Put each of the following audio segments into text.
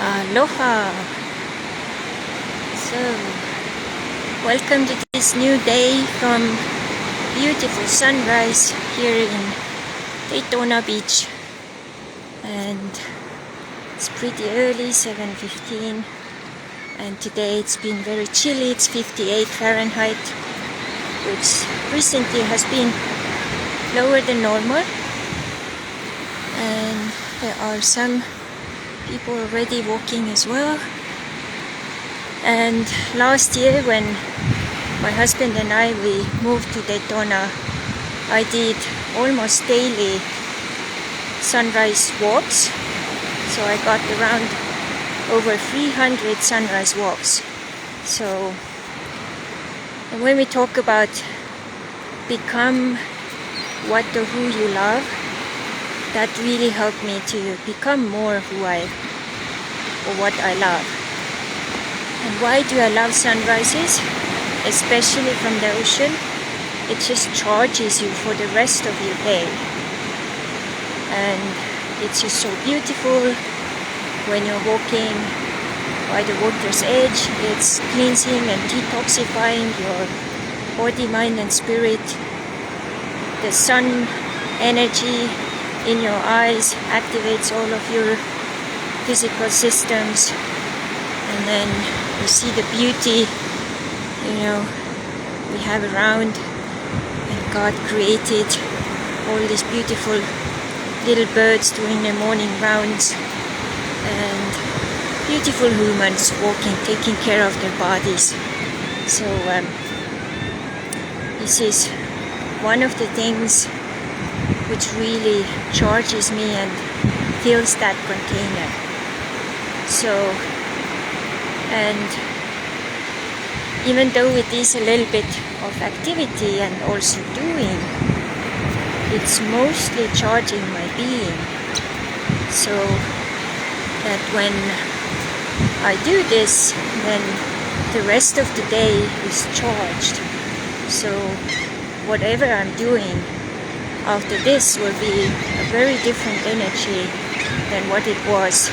Aloha! So, welcome to this new day from beautiful sunrise here in Daytona Beach. And it's pretty early, 7:15. And today it's been very chilly, it's 58 Fahrenheit, which recently has been lower than normal. And there are some people already walking as well. And last year when my husband and we moved to Daytona, I did almost daily sunrise walks. So I got around over 300 sunrise walks. So, and when we talk about become what or who you love, that really helped me to become more who what I love. And why do I love sunrises? Especially from the ocean. It just charges you for the rest of your day. And it's just so beautiful when you're walking by the water's edge. It's cleansing and detoxifying your body, mind and spirit. The sun energy in your eyes activates all of your physical systems, and then you see the beauty we have around. And God created all these beautiful little birds doing their morning rounds, and beautiful humans walking, taking care of their bodies. So this is one of the things which really charges me and fills that container. So, and even though it is a little bit of activity and also doing, it's mostly charging my being. So that when I do this, then the rest of the day is charged. So whatever I'm doing after this will be a very different energy than what it was,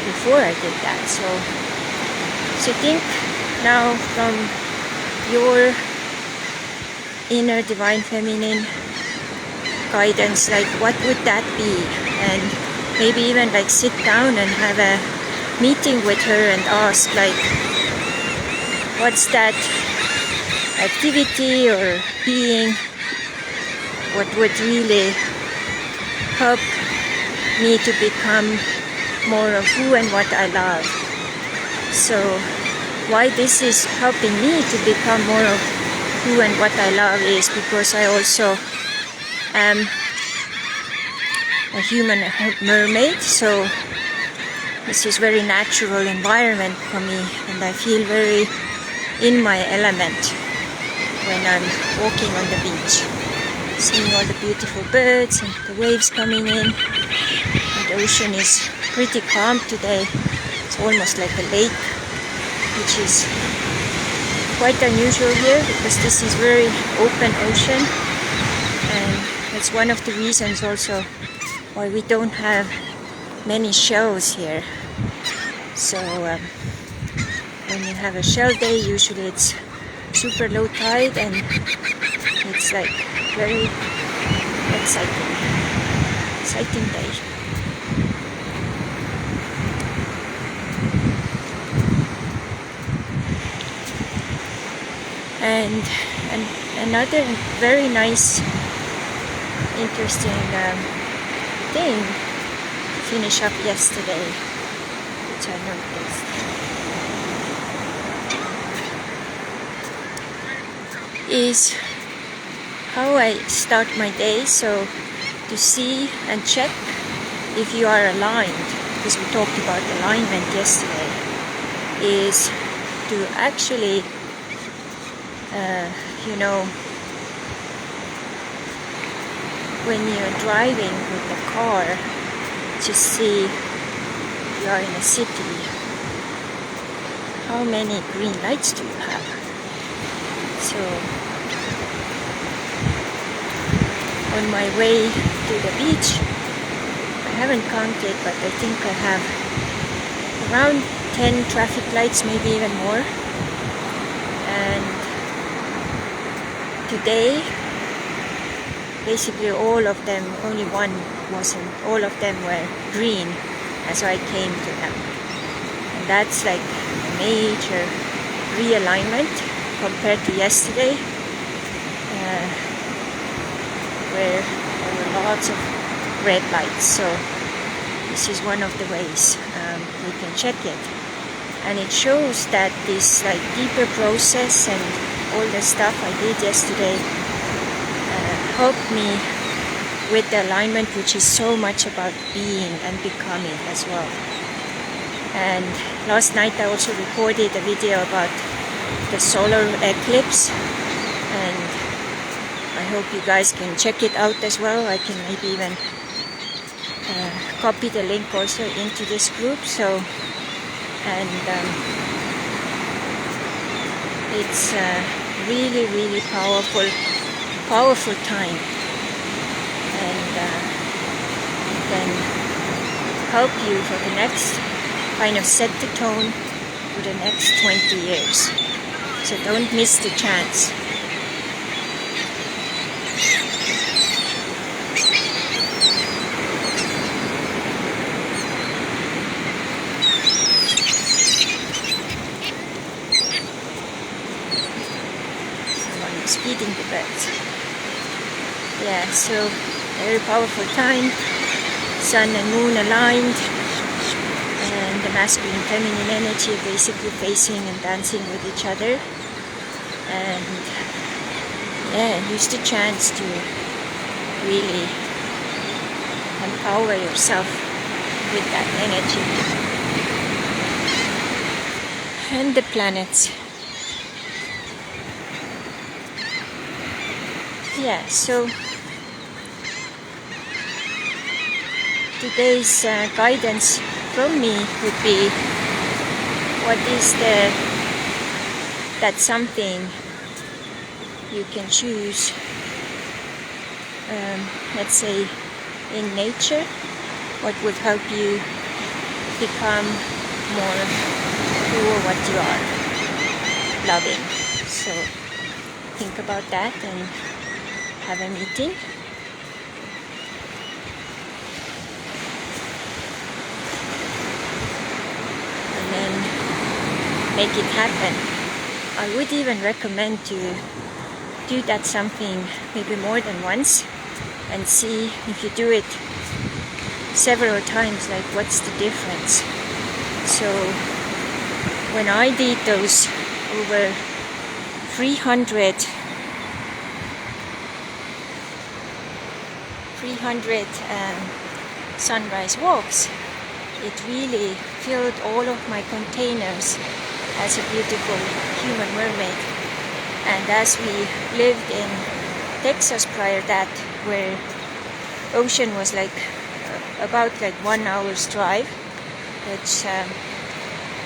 before I did that. So think now from your inner divine feminine guidance, like what would that be? And maybe even like sit down and have a meeting with her and ask, like, what's that activity or being, what would really help me to become more of who and what I love. So why this is helping me to become more of who and what I love is because I also am a human mermaid. So this is very natural environment for me, and I feel very in my element when I'm walking on the beach, seeing all the beautiful birds and the waves coming in. And the ocean is pretty calm today. It's almost like a lake, which is quite unusual here because this is very open ocean, and that's one of the reasons also why we don't have many shells here. So when you have a shell day, usually it's super low tide and it's like very exciting day. And another very nice, interesting thing to finish up yesterday, which I noticed, is how I start my day. So to see and check if you are aligned, because we talked about alignment yesterday, is to actually when you're driving with the car, just see you are in a city, how many green lights do you have? So on my way to the beach, I haven't counted, but I think I have around 10 traffic lights, maybe even more. And today, basically all of them, only one wasn't, all of them were green as I came to them. And that's like a major realignment compared to yesterday, where there were lots of red lights. So this is one of the ways we can check it. And it shows that this like deeper process and all the stuff I did yesterday helped me with the alignment, which is so much about being and becoming as well. And last night I also recorded a video about the solar eclipse, and I hope you guys can check it out as well. I can maybe even copy the link also into this group. So, and it's really, really powerful time, and can help you for the next, kind of set the tone for the next 20 years. So don't miss the chance. Feeding the birds. Yeah, so very powerful time. Sun and moon aligned, and the masculine and feminine energy basically facing and dancing with each other. And yeah, use the chance to really empower yourself with that energy. And the planets. Yeah, so today's guidance from me would be, what is that something you can choose, let's say in nature, what would help you become more who or what you are, loving. So think about that and have a meeting. And then make it happen. I would even recommend to do that something maybe more than once, and see if you do it several times, like what's the difference. So when I did those over 300 sunrise walks, it really filled all of my containers as a beautiful human mermaid. And as we lived in Texas prior that, where ocean was like about like 1 hour's drive, which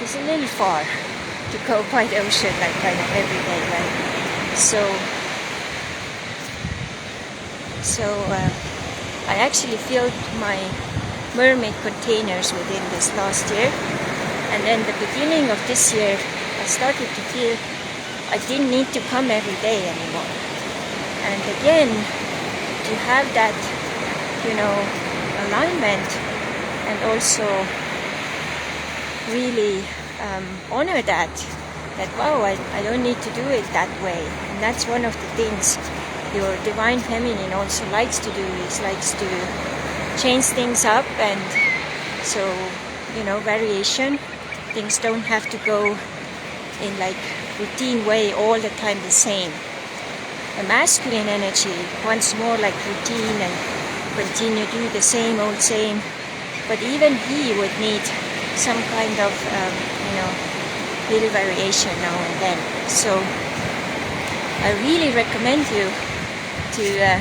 is a little far to go by the ocean like kind of every day, right? So I actually filled my mermaid containers within this last year, and then the beginning of this year I started to feel I didn't need to come every day anymore. And again, to have that, alignment, and also really honor that wow, I don't need to do it that way. And that's one of the things your divine feminine also likes to do, is likes to change things up. And so, variation, things don't have to go in like routine way all the time the same. The masculine energy wants more like routine and continue to do the same old same, but even he would need some kind of little variation now and then. So I really recommend you to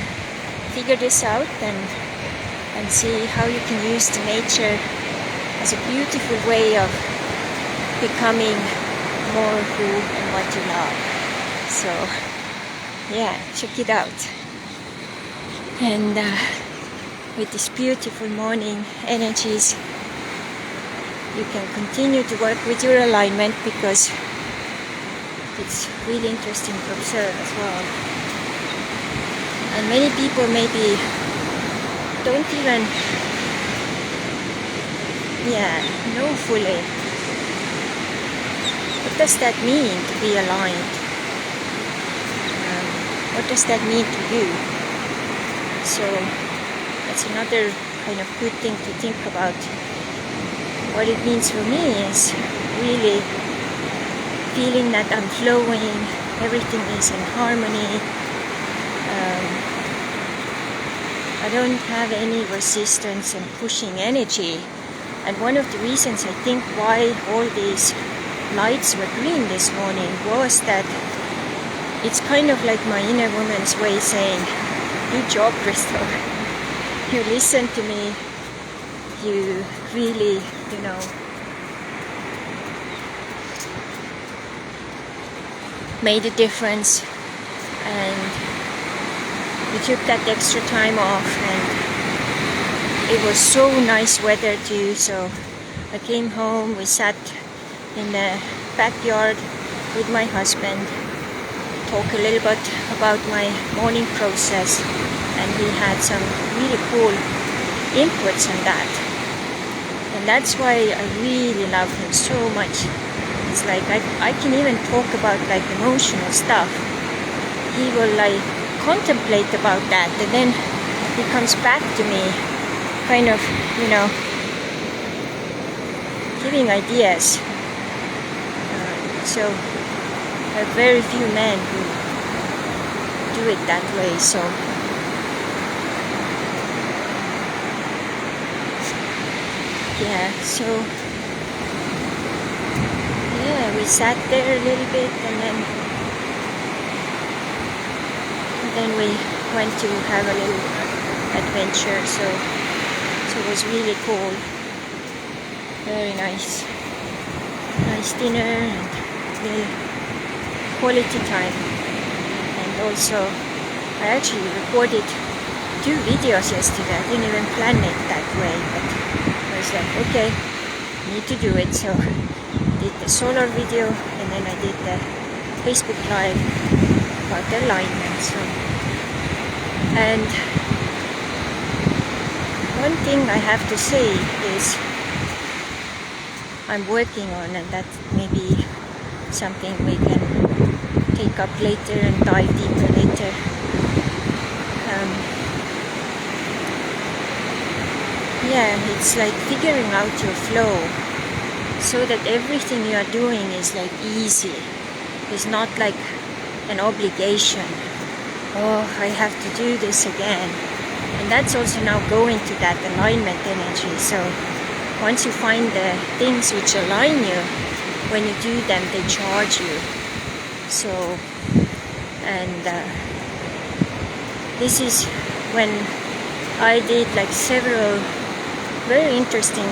figure this out and see how you can use the nature as a beautiful way of becoming more who and what you love. So yeah, check it out. And with these beautiful morning energies, you can continue to work with your alignment, because it's really interesting to observe as well. And many people maybe don't even know fully what does that mean to be aligned. What does that mean to you? So that's another kind of good thing to think about. What it means for me is really feeling that I'm flowing, everything is in harmony. I don't have any resistance and pushing energy. And one of the reasons I think why all these lights were green this morning was that it's kind of like my inner woman's way saying, good job, Crystal. You listened to me. You really, made a difference. And we took that extra time off, and it was so nice weather too. So I came home, we sat in the backyard with my husband, talk a little bit about my morning process, and he had some really cool inputs on that. And that's why I really love him so much. It's like I can even talk about like emotional stuff. He will like contemplate about that, and then he comes back to me kind of, giving ideas. So there are very few men who do it that way. So we sat there a little bit, and then we went to have a little adventure. So it was really cool. Very nice dinner and really quality time. And also I actually recorded 2 videos yesterday. I didn't even plan it that way, but I was like, okay, I need to do it. So I did the solar video, and then I did the Facebook Live about the alignment. And one thing I have to say is I'm working on, and that may be something we can take up later and dive deeper later. It's like figuring out your flow so that everything you are doing is like easy. It's not like an obligation. Oh, I have to do this again. And that's also now going to that alignment energy. So once you find the things which align you, when you do them, they charge you. So, and this is when I did like several very interesting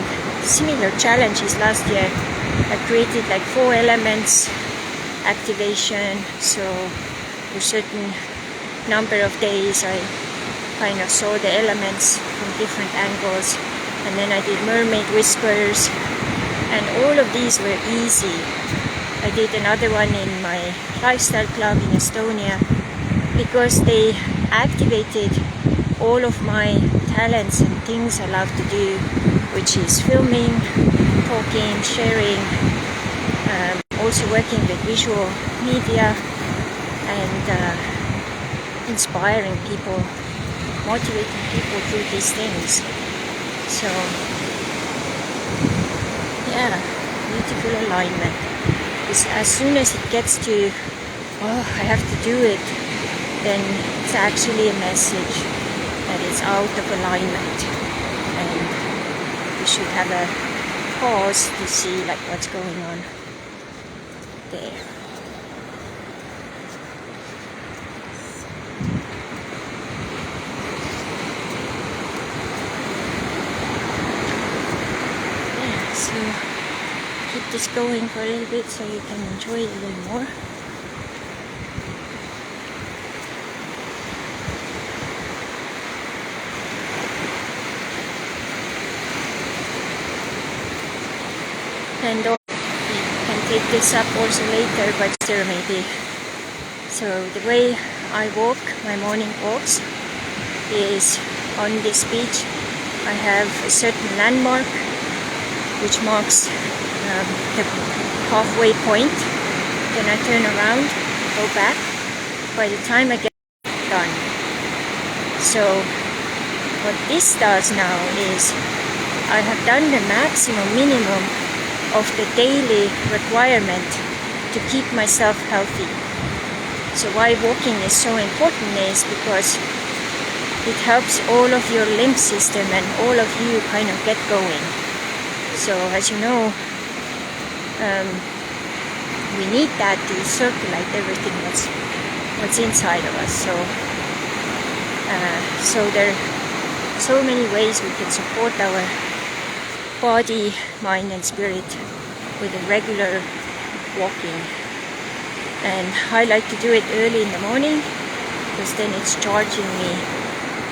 similar challenges last year. I created like 4 elements activation. So for certain number of days I kind of saw the elements from different angles, and then I did mermaid whispers, and all of these were easy. I did another one in my lifestyle club in Estonia because they activated all of my talents and things I love to do, which is filming, talking, sharing, also working with visual media, and inspiring people, motivating people through these things. So beautiful alignment. Because as soon as it gets to, I have to do it, then it's actually a message that it's out of alignment, and you should have a pause to see like what's going on there. So keep this going for a little bit so you can enjoy it a little more. And we can take this up also later, but there maybe. So the way I walk my morning walks is on this beach. I have a certain landmark which marks the halfway point. Then I turn around, go back. By the time I get done. So what this does now is I have done the minimum of the daily requirement to keep myself healthy. So why walking is so important is because it helps all of your lymph system and all of you kind of get going. So as you know, we need that to circulate everything what's inside of us. So there are so many ways we can support our body, mind and spirit with a regular walking. And I like to do it early in the morning because then it's charging me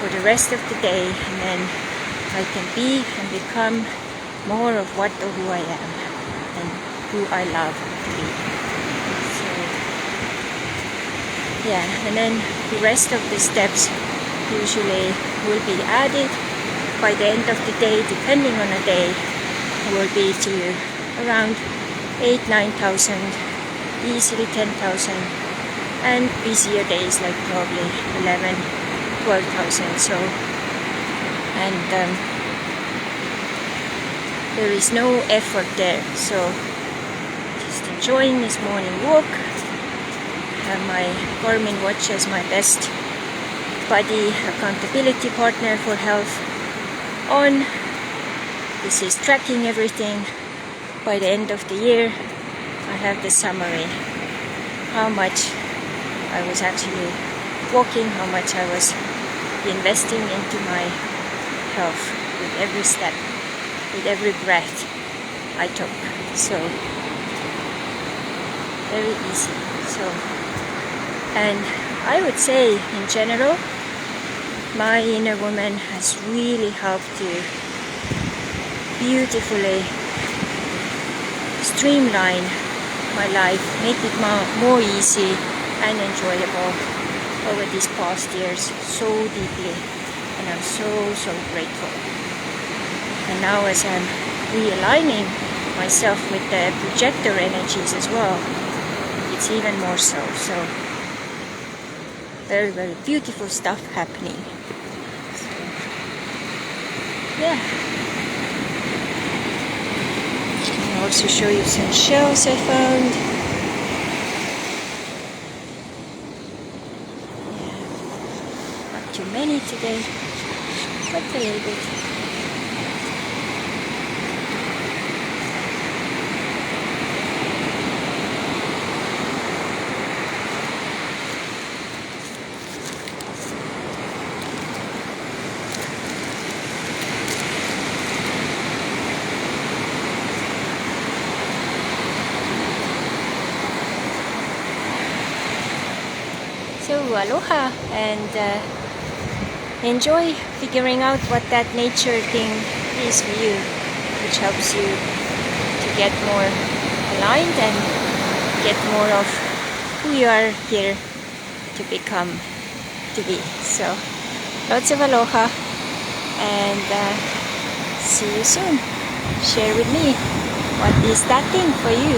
for the rest of the day, and then I can be and become more of what or who I am and who I love to be. So yeah, and then the rest of the steps usually will be added by the end of the day, depending on a day, will be to around 8,000-9,000, easily 10,000, and busier days like probably 11,000-12,000. So, and there is no effort there. So just enjoying this morning walk. Have my Garmin watch as my best buddy, accountability partner for health on. This is tracking everything. By the end of the year, I have the summary. How much I was actually walking, how much I was investing into my health with every step, with every breath I took. So, very easy. So, and I would say in general, my inner woman has really helped to beautifully streamline my life, make it more easy and enjoyable over these past years so deeply, and I'm so grateful. And now as I'm realigning myself with the projector energies as well, it's even more so. So very beautiful stuff happening. So, yeah. I'll also show you some shells I found. Yeah. Not too many today, but a little bit. So aloha, and enjoy figuring out what that nature thing is for you, which helps you to get more aligned and get more of who you are here to become, to be. So lots of aloha, and see you soon. Share with me what is that thing for you.